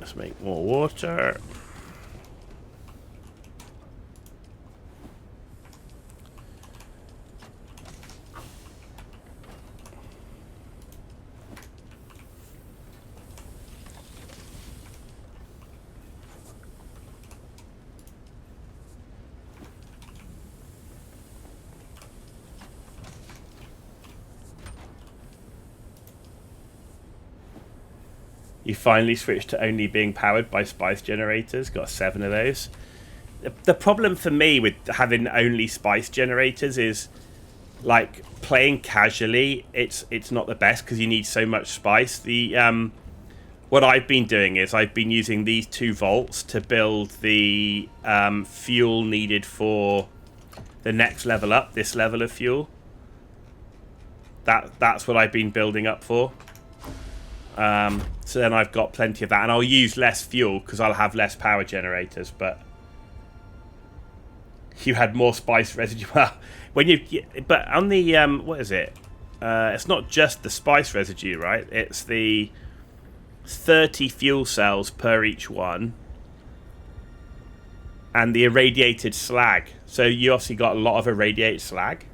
Let's make more water. You finally switched to only being powered by spice generators. Got 7 of those. The problem for me with having only spice generators is, like, playing casually. It's not the best because you need so much spice. What I've been doing is I've been using these 2 vaults to build the fuel needed for the next level up. This level of fuel. That's what I've been building up for. So then I've got plenty of that, and I'll use less fuel because I'll have less power generators. But you had more spice residue. Well, but on the what is it? It's not just the spice residue, right? It's the 30 fuel cells per each one, and the irradiated slag. So you obviously got a lot of irradiated slag.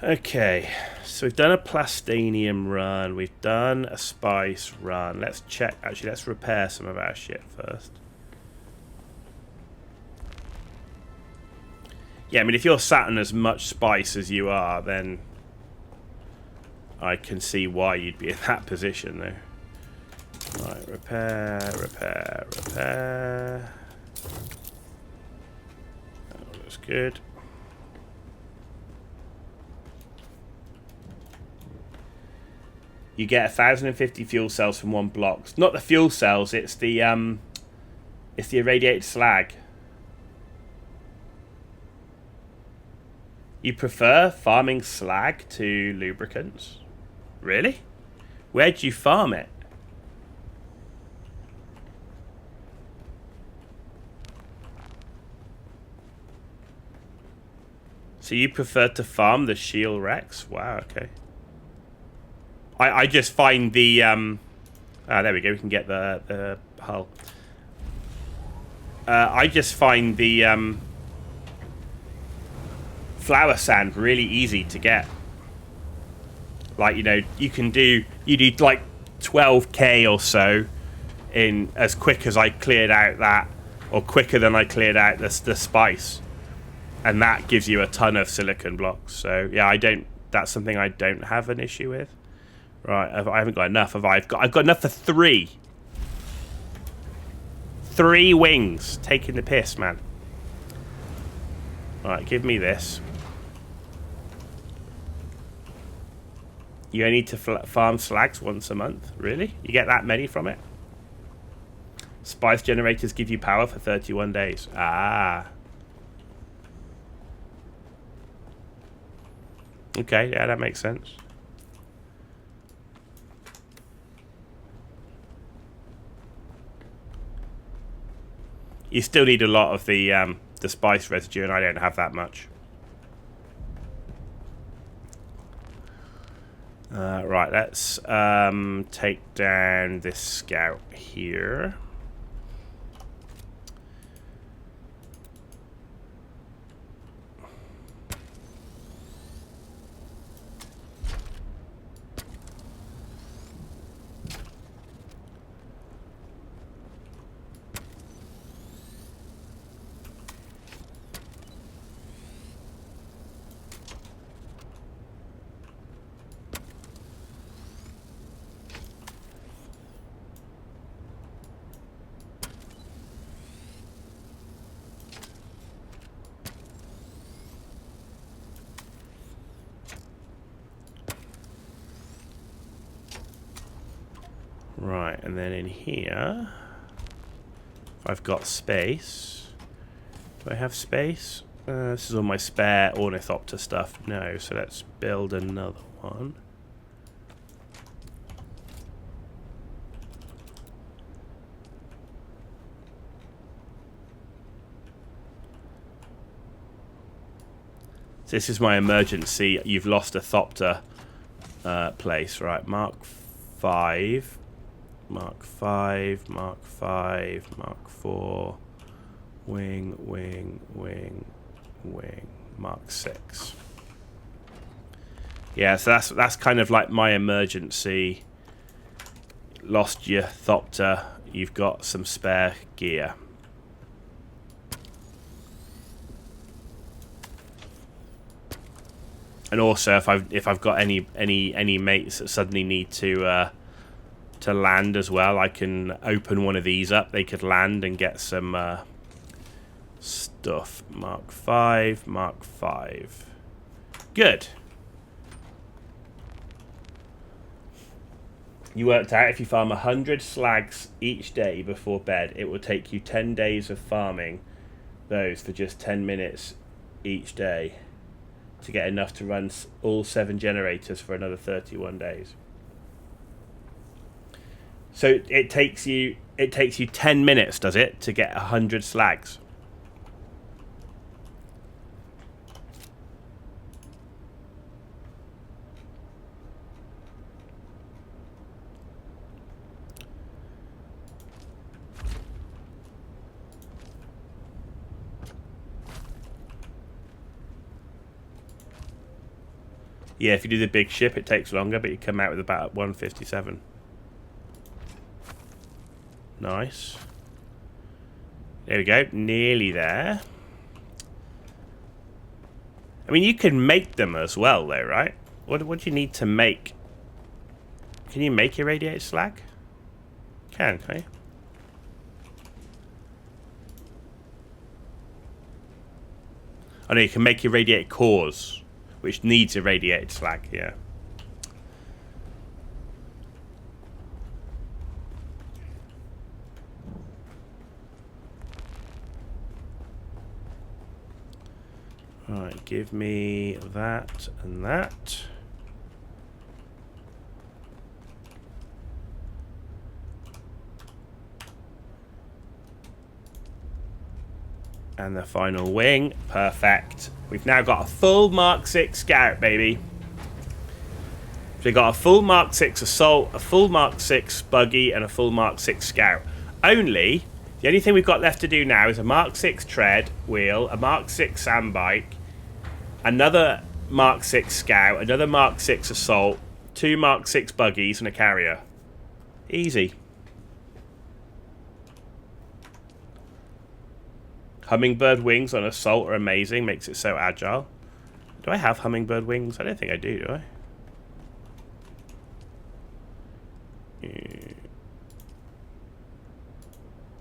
Okay, so we've done a plastanium run, we've done a spice run. Let's check, actually let's repair some of our shit first. Yeah, I mean if you're sat on as much spice as you are, then I can see why you'd be in that position though. Right, repair. That looks good. You get 1,050 fuel cells from 1 block. It's not the fuel cells, it's the irradiated slag. You prefer farming slag to lubricants? Really? Where'd you farm it? So you prefer to farm the Shield Rex? Wow, okay. I just find the there we go, we can get the hull. I just find the flower sand really easy to get. Like, you know, you do like 12k or so in as quick as I cleared out that, or quicker than I cleared out the spice, and that gives you a ton of silicon blocks. So yeah, that's something I don't have an issue with. Right, I haven't got enough. I've got enough for 3. 3 wings. Taking the piss, man. Alright, give me this. You only need to farm slags once a month? Really? You get that many from it? Spice generators give you power for 31 days. Ah. Okay, yeah, that makes sense. You still need a lot of the spice residue, and I don't have that much. Right, let's take down this scout here. Right, and then in here, I've got space. Do I have space? This is all my spare ornithopter stuff. No, so let's build another one. So this is my emergency. You've lost a Thopter place, right? Mark 5, Mark 5, Mark 5, Mark 4, wing, wing, wing, wing, Mark 6. Yeah, so that's kind of like my emergency. Lost your Thopter. You've got some spare gear. And also, if I've got any mates that suddenly need to land as well, I can open one of these up. They could land and get some stuff. Mark 5, Mark 5. Good. You worked out if you farm 100 slags each day before bed, it will take you 10 days of farming those for just 10 minutes each day to get enough to run all 7 generators for another 31 days. So it takes you 10 minutes, does it, to get 100 slags? Yeah, if you do the big ship, it takes longer, but you come out with about 157. Nice. There we go. Nearly there. I mean, you can make them as well, though, right? What do you need to make? Can you make irradiated slag? Can you? Oh, no, you can make irradiated cores, which needs irradiated slag, yeah. Alright, give me that and that. And the final wing. Perfect. We've now got a full Mark 6 Scout, baby. So we've got a full Mark 6 Assault, a full Mark 6 Buggy, and a full Mark 6 Scout. The only thing we've got left to do now is a Mark 6 Tread Wheel, a Mark 6 Sandbike, another Mark 6 Scout, another Mark 6 Assault, 2 Mark 6 Buggies, and a Carrier. Easy. Hummingbird wings on Assault are amazing. Makes it so agile. Do I have hummingbird wings? I don't think I do I?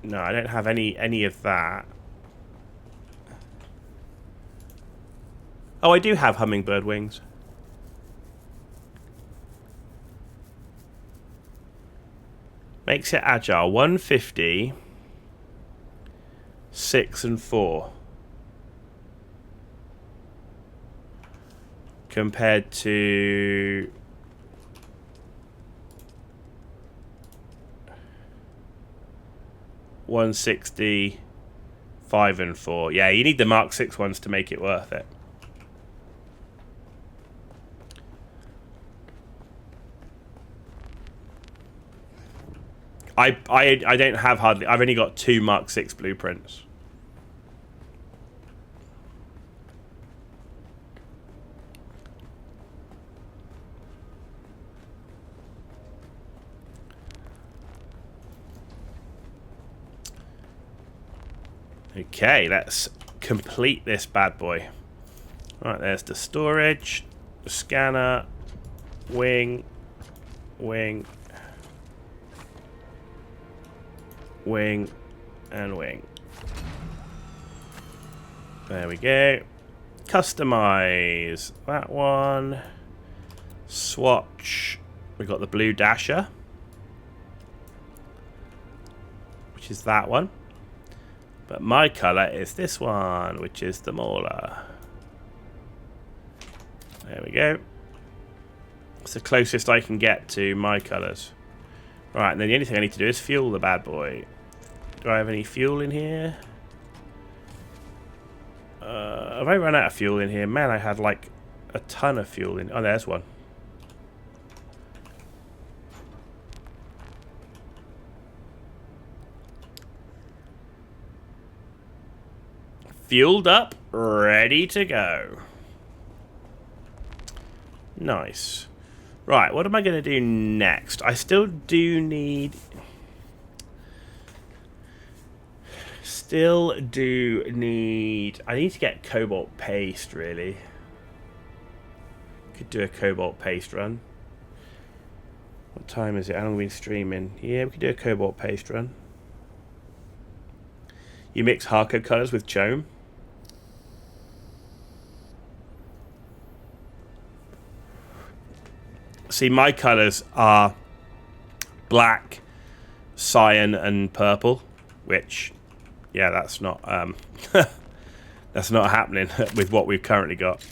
No, I don't have any of that. Oh, I do have hummingbird wings. Makes it agile. 150... 6 and 4 compared to 160, 5 and 4. Yeah, you need the Mark 6 ones to make it worth it. I don't have hardly. I've only got 2 Mark 6 blueprints. Okay, let's complete this bad boy. Right, there's the storage, the scanner, wing, wing, wing, and wing. There we go. Customize that one. Swatch. We've got the blue dasher, which is that one. But my colour is this one, which is the mauler. There we go. It's the closest I can get to my colours. Right, and then the only thing I need to do is fuel the bad boy. Do I have any fuel in here? Have I run out of fuel in here? Man, I had like a ton of fuel in. Oh, there's one. Fueled up, ready to go. Nice. Right, what am I going to do next? I still do need... I need to get cobalt paste, really. Could do a cobalt paste run. What time is it? How long have we been streaming? Yeah, we could do a cobalt paste run. You mix Harco colours with Chome. See, my colours are black, cyan, and purple, which, yeah, that's not that's not happening with what we've currently got.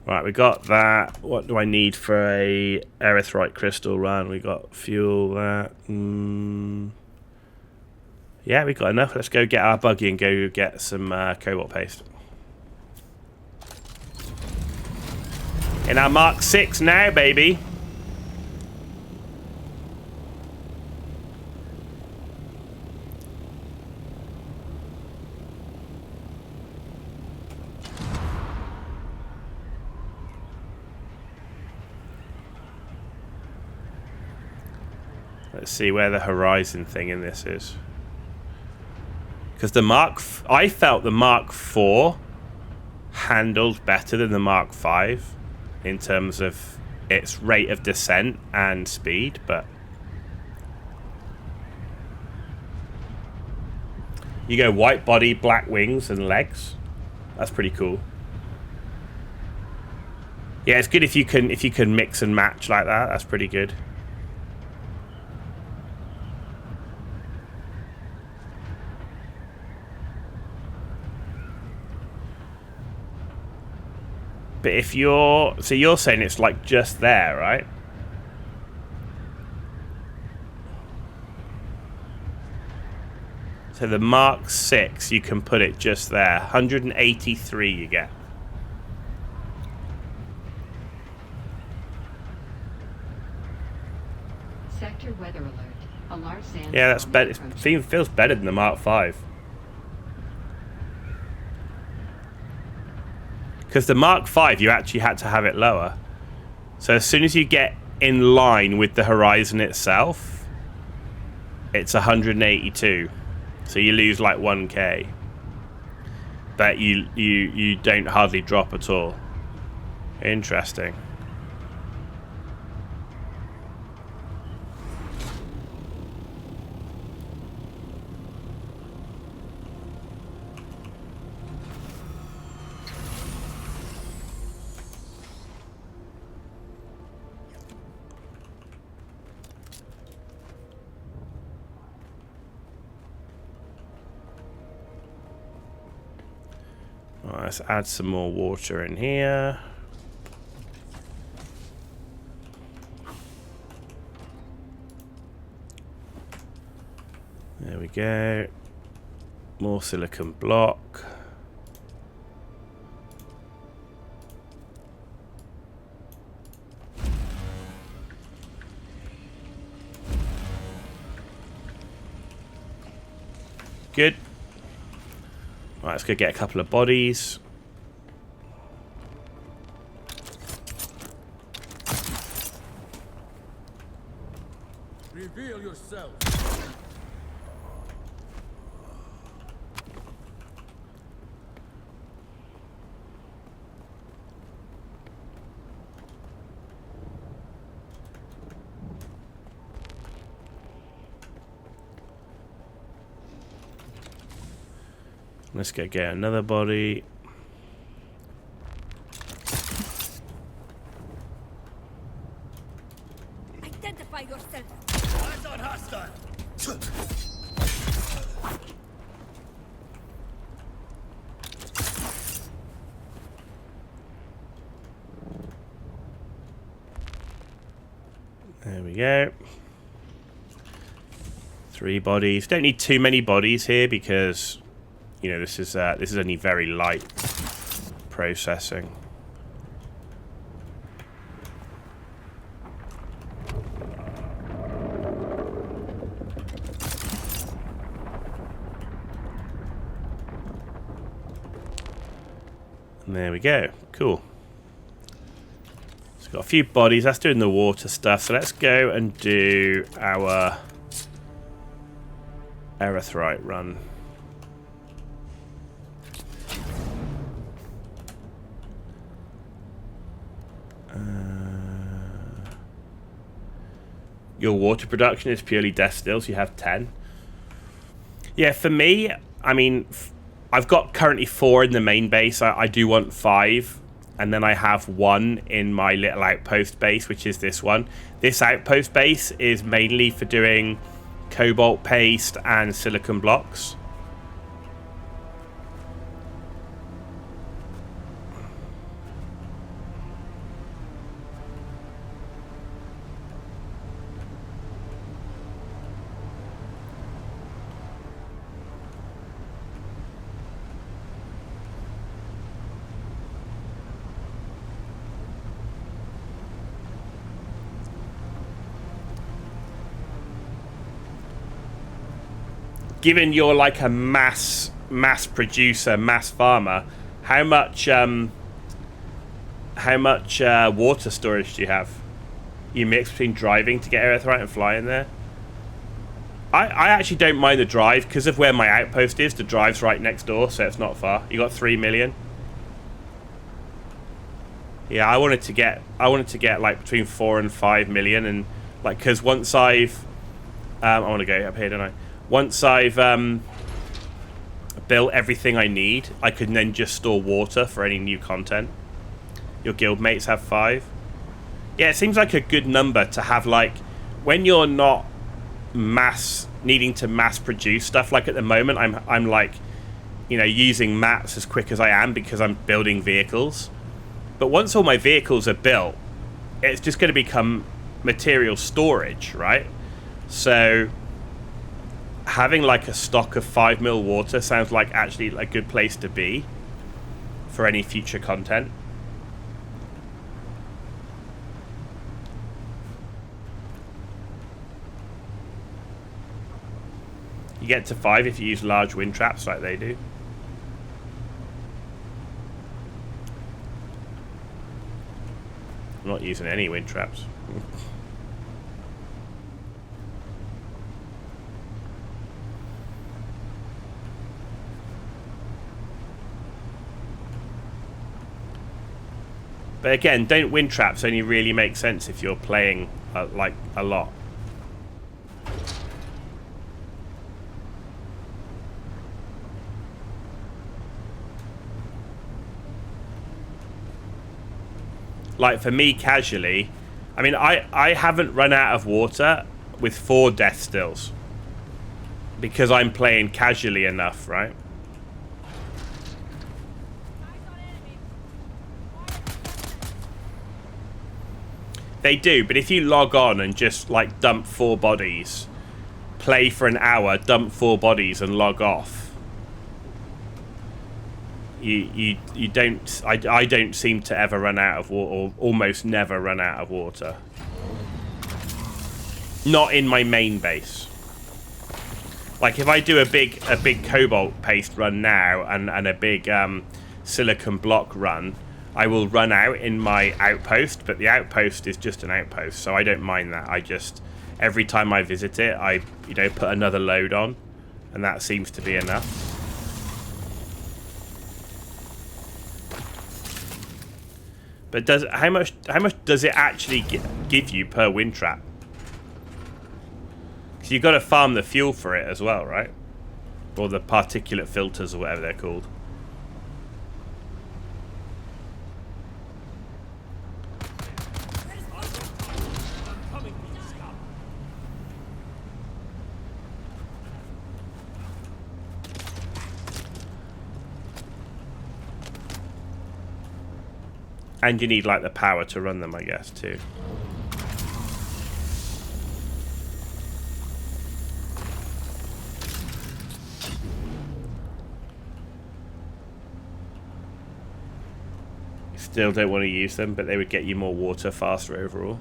Right, we got that. What do I need for a erythrite crystal run? We got fuel. That. Yeah, we got enough. Let's go get our buggy and go get some cobalt paste. In our Mark 6 now, baby. Let's see where the horizon thing in this is. Because I felt the Mark 4 handled better than the Mark 5 in terms of its rate of descent and speed, but you go white body, black wings and legs. That's pretty cool. Yeah, it's good if you can mix and match like that. That's pretty good. But if you're saying it's like just there, right? So the Mark 6, you can put it just there. 183 you get. Sector weather alert. A large sand. Yeah, that's better. It feels better than the Mark 5. Because the Mark 5, you actually had to have it lower. So as soon as you get in line with the horizon itself, it's 182. So you lose like 1k. But you don't hardly drop at all. Interesting. Let's add some more water in here. There we go. More silicon block. Good. Right, let's go get a couple of bodies. Reveal yourself. Let's go get another body. Identify yourself. Eyes on hostile. There we go. 3 bodies. Don't need too many bodies here because you know, this is only very light processing. And there we go. Cool. So got a few bodies. That's doing the water stuff. So let's go and do our Erythrite run. Your water production is purely death stills. You have 10. Yeah, for me, I mean, I've got currently 4 in the main base. I do want 5. And then I have 1 in my little outpost base, which is this one. This outpost base is mainly for doing cobalt paste and silicon blocks. Given you're like a mass producer, mass farmer, how much water storage do you have? You mix between driving to get erythrite and flying there? I actually don't mind the drive because of where my outpost is. The drive's right next door, so it's not far. You got 3 million. Yeah, I wanted to get like between 4 and 5 million, and like because once I've I want to go up here, don't I? Once I've built everything I need, I can then just store water for any new content. Your guildmates have 5. Yeah, it seems like a good number to have, like, when you're not needing to mass produce stuff. Like at the moment, I'm like, you know, using mats as quick as I am because I'm building vehicles. But once all my vehicles are built, it's just going to become material storage, right? So having like a stock of 5 mil water sounds like actually a good place to be for any future content. You get to 5 if you use large wind traps like they do. I'm not using any wind traps. But again, don't wind traps only really make sense if you're playing like a lot. Like for me, casually, I mean, I haven't run out of water with 4 death stills because I'm playing casually enough, right? They do, but if you log on and just like dump 4 bodies, play for an hour, dump 4 bodies and log off, you don't. I don't seem to ever run out of water, or almost never run out of water. Not in my main base. Like if I do a big cobalt paste run now and a big silicon block run, I will run out in my outpost, but the outpost is just an outpost, so I don't mind that. I just, every time I visit it, I put another load on, and that seems to be enough. But how much does it actually give you per wind trap? Because you've got to farm the fuel for it as well, right? Or the particulate filters or whatever they're called. And you need like the power to run them, I guess, too. Still don't want to use them, but they would get you more water faster overall.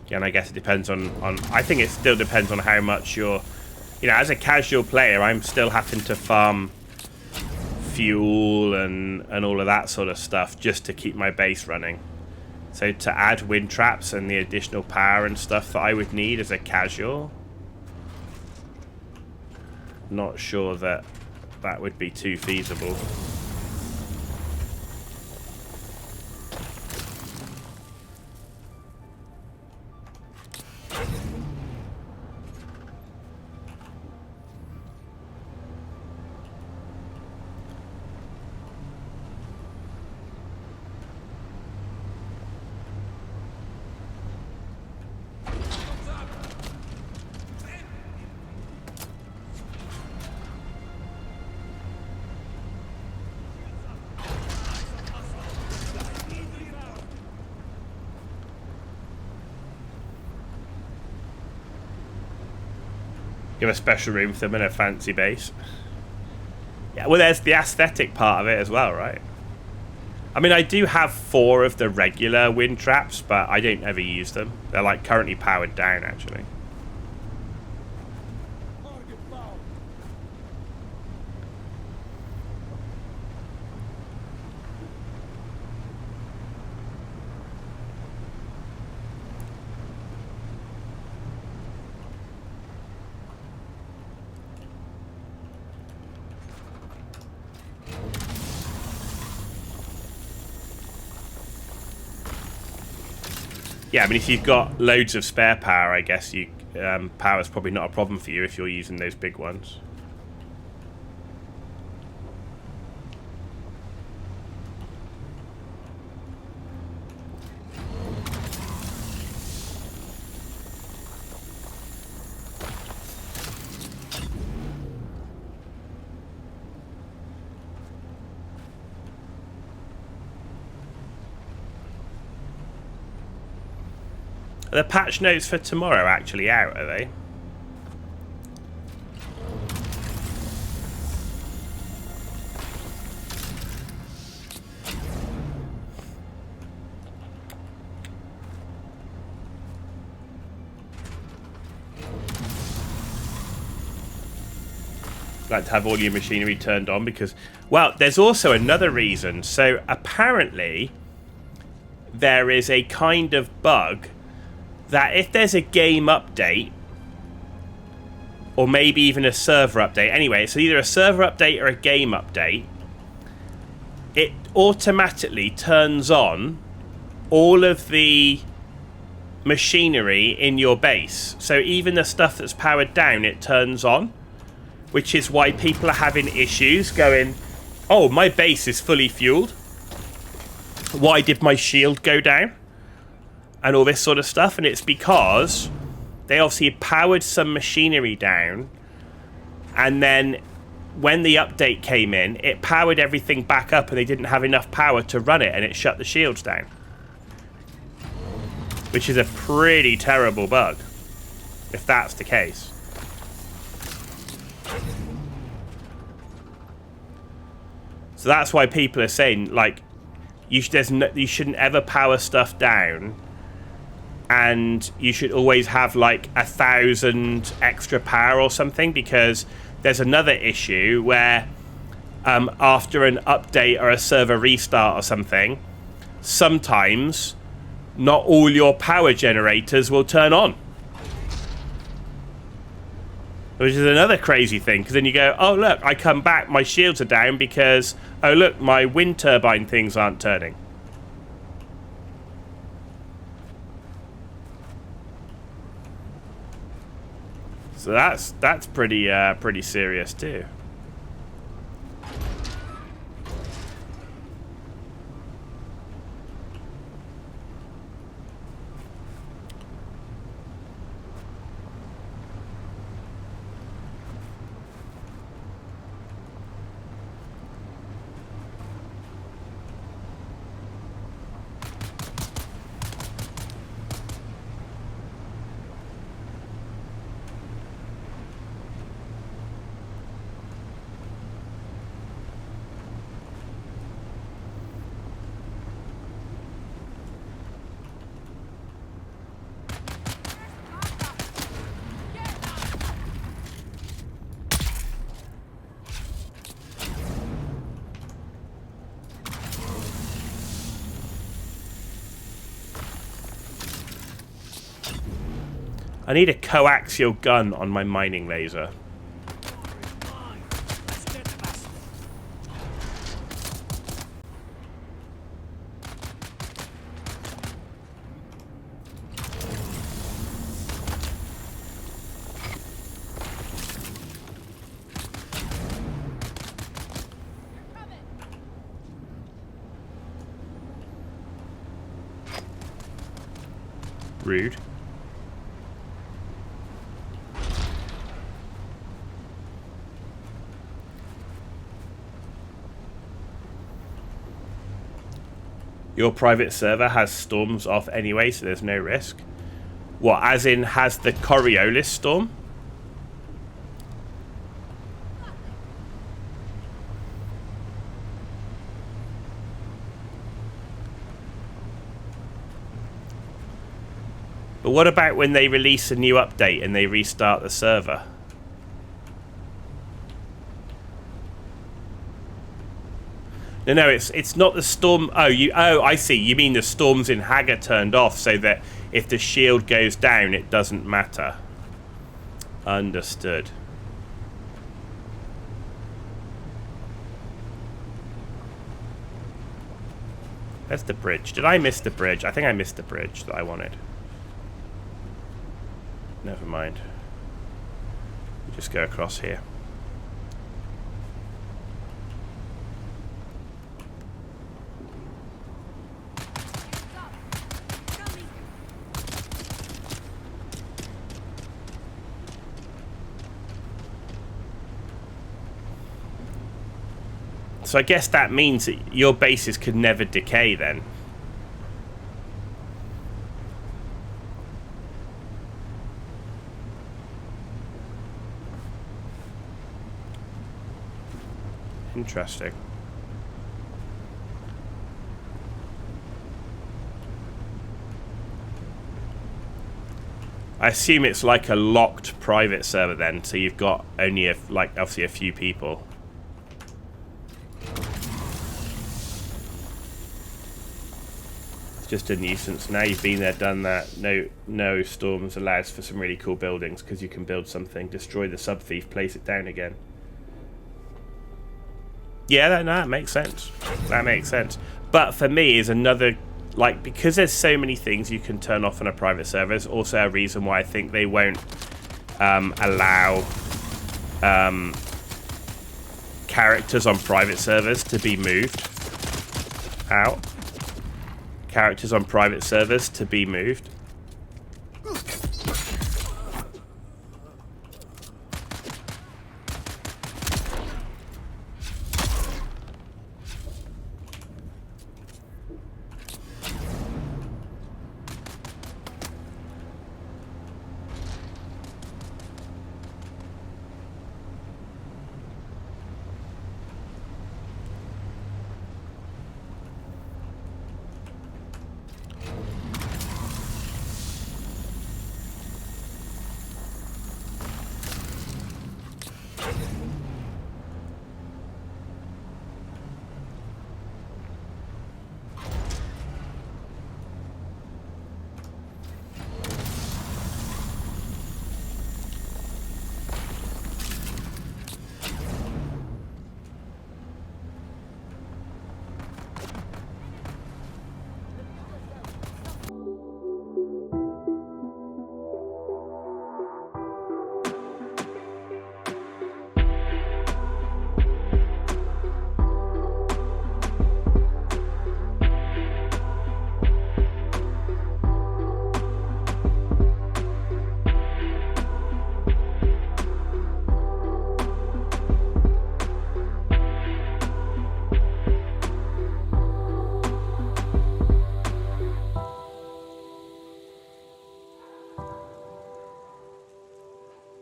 Yeah, and I guess it depends on I think it still depends on how much you're... You know, as a casual player, I'm still having to farm fuel and all of that sort of stuff just to keep my base running. So to add wind traps and the additional power and stuff that I would need as a casual, not sure that that would be too feasible. Give a special room for them in a fancy base. Yeah, well, there's the aesthetic part of it as well, right? I mean, I do have 4 of the regular wind traps, but I don't ever use them. They're like currently powered down, actually. Yeah, I mean, if you've got loads of spare power, I guess you power's probably not a problem for you if you're using those big ones. Are the patch notes for tomorrow actually out, are they? Like to have all your machinery turned on because, well, there's also another reason. So apparently there is a kind of bug that if there's a game update, or maybe even a server update, anyway, it's either a server update or a game update, it automatically turns on all of the machinery in your base. So even the stuff that's powered down, it turns on, which is why people are having issues going, oh, my base is fully fueled. Why did my shield go down? And all this sort of stuff, and it's because they obviously powered some machinery down, and then when the update came in, it powered everything back up and they didn't have enough power to run it, and it shut the shields down. Which is a pretty terrible bug, if that's the case. So that's why people are saying, like, you shouldn't ever power stuff down, and you should always have like 1,000 extra power or something, because there's another issue where after an update or a server restart or something, sometimes not all your power generators will turn on, which is another crazy thing, because then you go, oh look, I come back, my shields are down because, oh look, my wind turbine things aren't turning. So that's pretty serious too. I need a coaxial gun on my mining laser. Rude. Your private server has storms off anyway, so there's no risk. What, as in has the Coriolis storm? But what about when they release a new update and they restart the server? No, it's not the storm. Oh, I see. You mean the storms in Hagar turned off so that if the shield goes down, it doesn't matter. Understood. That's the bridge. Did I miss the bridge? I think I missed the bridge that I wanted. Never mind. Just go across here. So I guess that means that your bases could never decay then. Interesting. I assume it's like a locked private server then, so you've got only obviously a few people. It's just a nuisance. Now you've been there, done that. No storms allows for some really cool buildings because you can build something, destroy the sub thief, place it down again. Yeah, that makes sense. That makes sense. But for me, is another, like, because there's so many things you can turn off on a private server, is also a reason why I think they won't allow characters on private servers to be moved out. Characters on private servers to be moved.